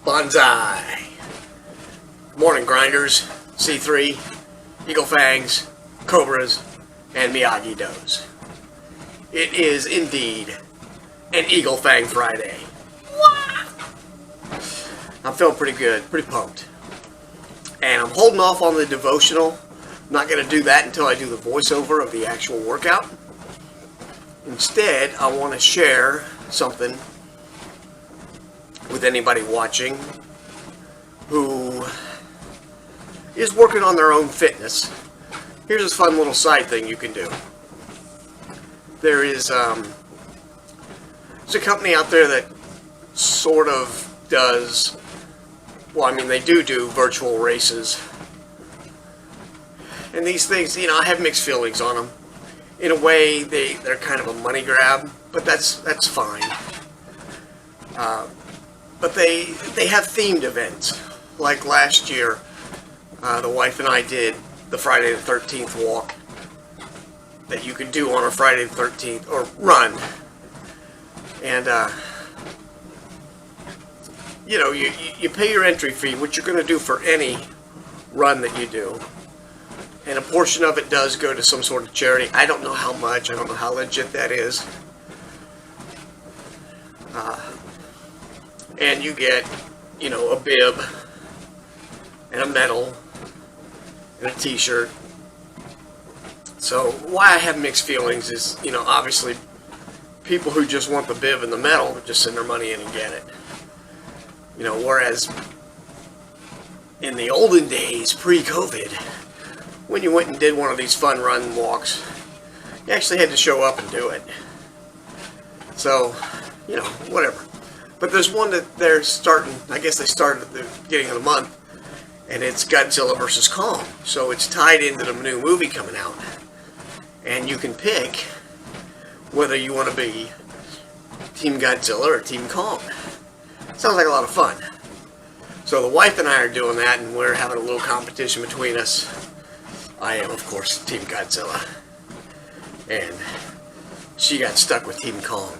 Bonsai. Morning grinders, C3, Eagle Fangs, Cobras, and Miyagi Does. It is indeed an Eagle Fang Friday. I'm feeling pretty good, pretty pumped. And I'm holding off on the devotional. I'm not going to do that until I do the voiceover of the actual workout. Instead, I want to share something with anybody watching who is working on their own fitness. Here's a fun little side thing you can do. There's a company out there that sort of does, well, I mean, they do virtual races. And these things, you know, I have mixed feelings on them. In a way, they're kind of a money grab, but that's fine. But they have themed events. Like last year, the wife and I did the Friday the 13th walk that you can do on a Friday the 13th, or run. And, you know, you pay your entry fee, which you're going to do for any run that you do. And a portion of it does go to some sort of charity. I don't know how much. I don't know how legit that is. And you get, you know, a bib and a medal and a t-shirt. So why I have mixed feelings is, you know, obviously people who just want the bib and the medal just send their money in and get it. You know, whereas in the olden days, pre-COVID, when you went and did one of these fun run walks, you actually had to show up and do it. So, you know, whatever. But there's one that they're starting, I guess they started at the beginning of the month, and it's Godzilla vs. Kong. So it's tied into the new movie coming out. And you can pick whether you want to be Team Godzilla or Team Kong. Sounds like a lot of fun. So the wife and I are doing that, and we're having a little competition between us. I am, of course, Team Godzilla. And she got stuck with Team Kong.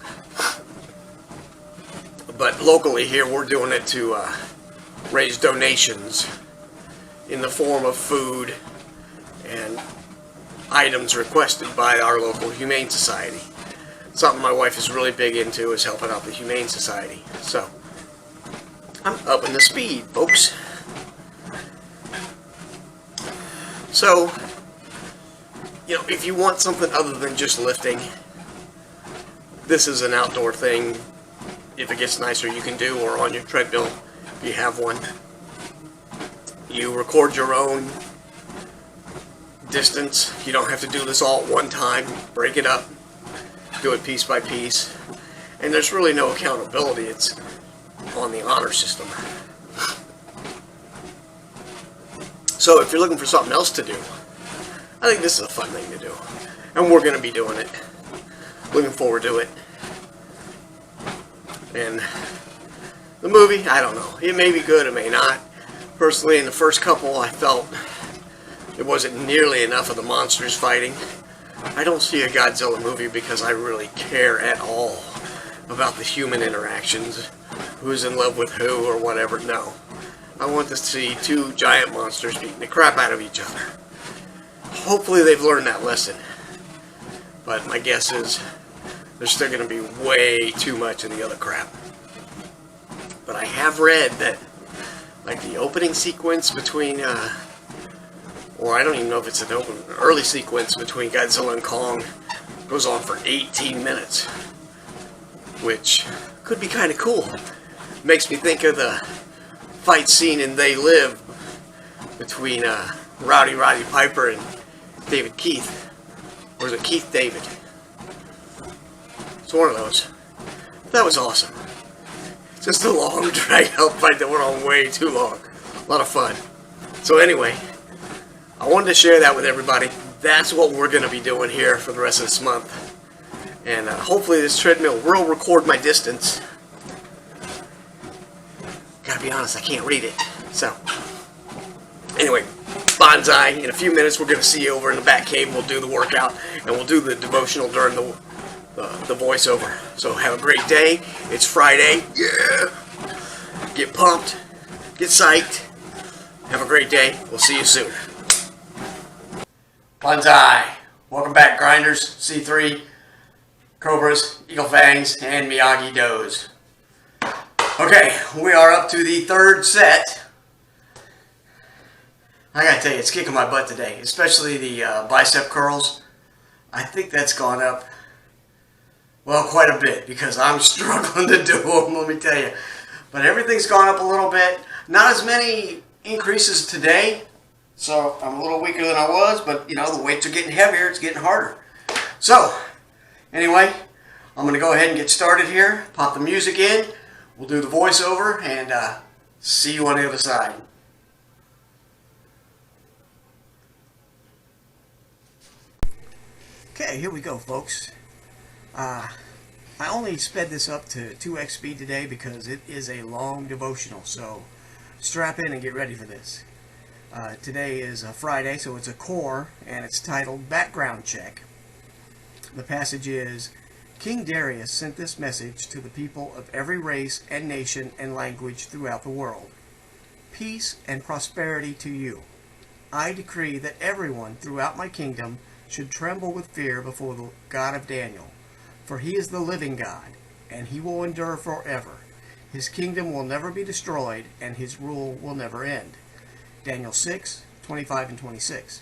But locally here, we're doing it to raise donations in the form of food and items requested by our local Humane Society. Something my wife is really big into is helping out the Humane Society. So, I'm upping the speed, folks. So, you know, if you want something other than just lifting, this is an outdoor thing. If it gets nicer, you can do, or on your treadmill, if you have one. You record your own distance. You don't have to do this all at one time. Break it up. Do it piece by piece. And there's really no accountability. It's on the honor system. So if you're looking for something else to do, I think this is a fun thing to do. And we're going to be doing it. Looking forward to it. And the movie, I don't know. It may be good, it may not. Personally, in the first couple, I felt it wasn't nearly enough of the monsters fighting. I don't see a Godzilla movie because I really care at all about the human interactions. Who's in love with who or whatever. No. I want to see two giant monsters beating the crap out of each other. Hopefully they've learned that lesson. But my guess is there's still going to be way too much of the other crap. But I have read that, like, the opening sequence between, or I don't even know if it's an early sequence between Godzilla and Kong goes on for 18 minutes. Which could be kind of cool. Makes me think of the fight scene in They Live between Rowdy Roddy Piper and David Keith. Or is it Keith David? It's one of those. That was awesome. Just a long, drag-out fight that went on way too long. A lot of fun. So anyway, I wanted to share that with everybody. That's what we're going to be doing here for the rest of this month. And hopefully this treadmill will record my distance. Gotta be honest, I can't read it. So, anyway, Bonsai. In a few minutes, we're going to see you over in the back cave. We'll do the workout, and we'll do the devotional during the voiceover. So have a great day. It's Friday. Yeah. get pumped, get psyched. Have a great day. We'll see you soon. Banzai. Welcome back, grinders, C3, Cobras, Eagle Fangs, and Miyagi Does. Okay, we are up to the third set. I gotta tell you, it's kicking my butt today, especially the bicep curls. I think that's gone up, well, quite a bit, because I'm struggling to do them, let me tell you. But everything's gone up a little bit. Not as many increases today, so I'm a little weaker than I was, but you know, the weights are getting heavier, it's getting harder. So, anyway, I'm going to go ahead and get started here, pop the music in, we'll do the voiceover, and see you on the other side. Okay, here we go, folks. I only sped this up to 2x speed today because it is a long devotional, so strap in and get ready for this. Today is a Friday, so it's a core, and it's titled Background Check. The passage is, King Darius sent this message to the people of every race and nation and language throughout the world. Peace and prosperity to you. I decree that everyone throughout my kingdom should tremble with fear before the God of Daniel, for he is the living God, and he will endure forever. His kingdom will never be destroyed, and his rule will never end. Daniel 6:25 and 26.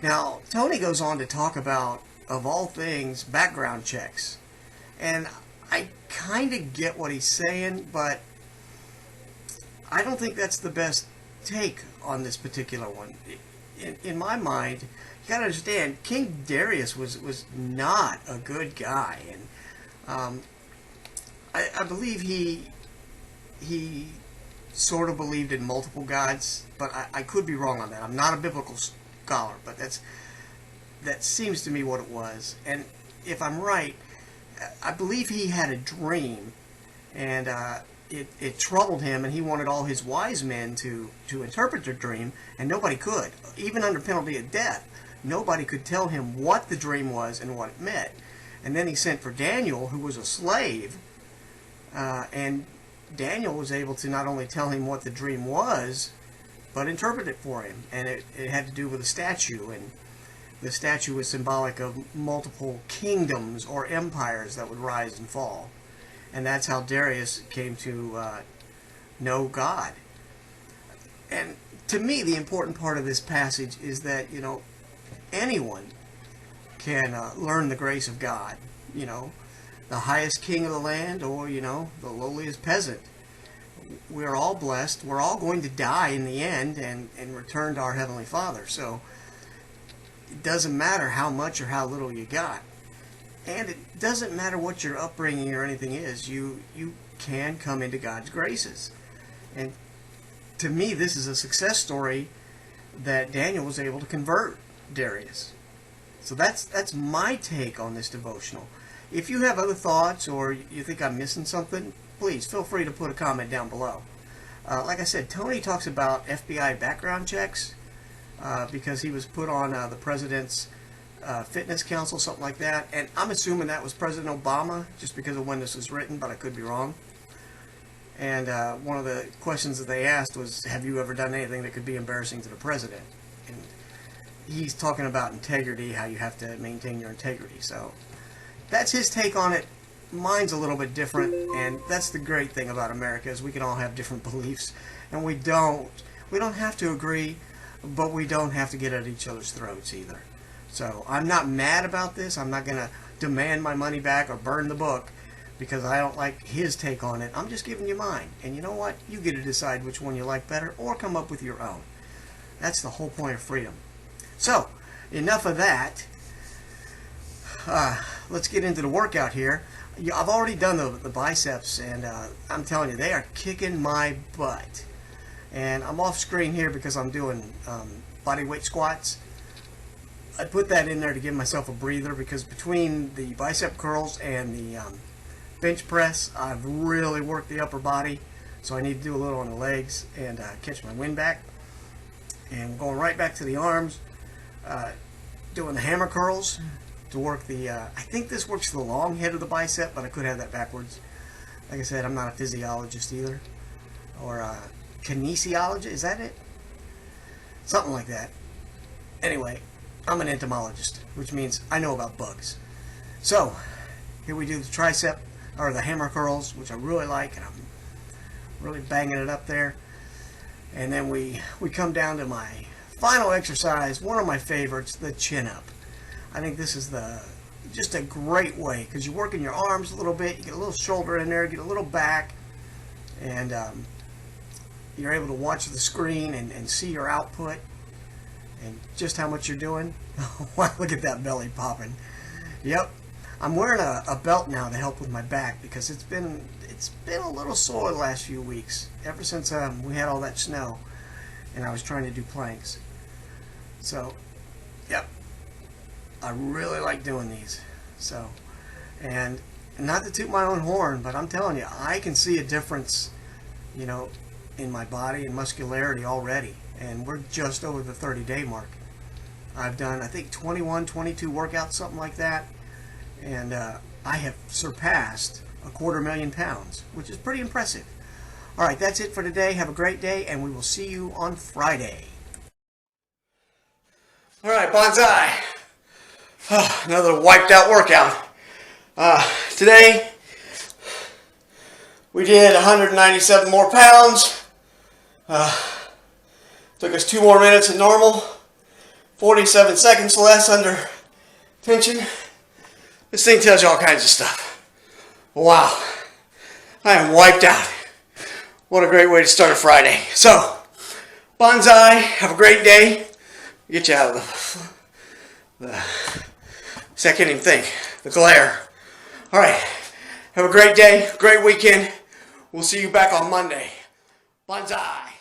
Now, Tony goes on to talk about, of all things, background checks. And I kind of get what he's saying, but I don't think that's the best take on this particular one. In my mind, you gotta understand, King Darius was not a good guy, and I believe he sort of believed in multiple gods, but I could be wrong on that. I'm not a biblical scholar, but that seems to me what it was. And if I'm right, I believe he had a dream, and it troubled him, and he wanted all his wise men to interpret the dream, and nobody could. Even under penalty of death, nobody could tell him what the dream was and what it meant. And then he sent for Daniel, who was a slave, and Daniel was able to not only tell him what the dream was, but interpret it for him. And it had to do with a statue, and the statue was symbolic of multiple kingdoms or empires that would rise and fall. And that's how Darius came to know God. And to me, the important part of this passage is that, you know, anyone can learn the grace of God. You know, the highest king of the land, or, you know, the lowliest peasant. We're all blessed. We're all going to die in the end and return to our Heavenly Father. So it doesn't matter how much or how little you got. And it doesn't matter what your upbringing or anything is. You can come into God's graces. And to me, this is a success story that Daniel was able to convert Darius. So that's my take on this devotional. If you have other thoughts, or you think I'm missing something, please feel free to put a comment down below. Like I said, Tony talks about FBI background checks because he was put on the president's fitness council, something like that. And I'm assuming that was President Obama, just because of when this was written, but I could be wrong. And one of the questions that they asked was, have you ever done anything that could be embarrassing to the president? And he's talking about integrity, how you have to maintain your integrity. So that's his take on it. Mine's a little bit different, and that's the great thing about America, is we can all have different beliefs, and we don't have to agree, but we don't have to get at each other's throats either. So I'm not mad about this. I'm not going to demand my money back or burn the book because I don't like his take on it. I'm just giving you mine, and you know what? You get to decide which one you like better, or come up with your own. That's the whole point of freedom. So enough of that. Let's get into the workout here. I've already done the biceps, and I'm telling you, they are kicking my butt. And I'm off screen here because I'm doing body weight squats. I put that in there to give myself a breather, because between the bicep curls and the bench press, I've really worked the upper body, so I need to do a little on the legs and catch my wind back. And going right back to the arms, doing the hammer curls to work the, I think this works the long head of the bicep, but I could have that backwards. Like I said, I'm not a physiologist either. or kinesiology. Is that it? Something like that. Anyway, I'm an entomologist, which means I know about bugs. So, here we do the tricep, or the hammer curls, which I really like, and I'm really banging it up there. And then we come down to my final exercise, one of my favorites, the chin up. I think this is just a great way, because you're working your arms a little bit, you get a little shoulder in there, get a little back, and you're able to watch the screen and see your output and just how much you're doing. Wow, look at that belly popping. Yep. I'm wearing a belt now to help with my back, because it's been a little sore the last few weeks, ever since we had all that snow and I was trying to do planks. So, yep, I really like doing these. So, and not to toot my own horn, but I'm telling you, I can see a difference, you know, in my body and muscularity already. And we're just over the 30-day mark. I've done, I think, 21, 22 workouts, something like that. And I have surpassed 250,000 pounds, which is pretty impressive. All right, that's it for today. Have a great day, and we will see you on Friday. All right, bonsai. Oh, another wiped out workout. Today, we did 197 more pounds. Took us 2 more minutes than normal. 47 seconds less under tension. This thing tells you all kinds of stuff. Wow. I am wiped out. What a great way to start a Friday. So, bonsai, have a great day. Get you out of I can't even think. The glare. All right. Have a great day, great weekend. We'll see you back on Monday. Bonsai.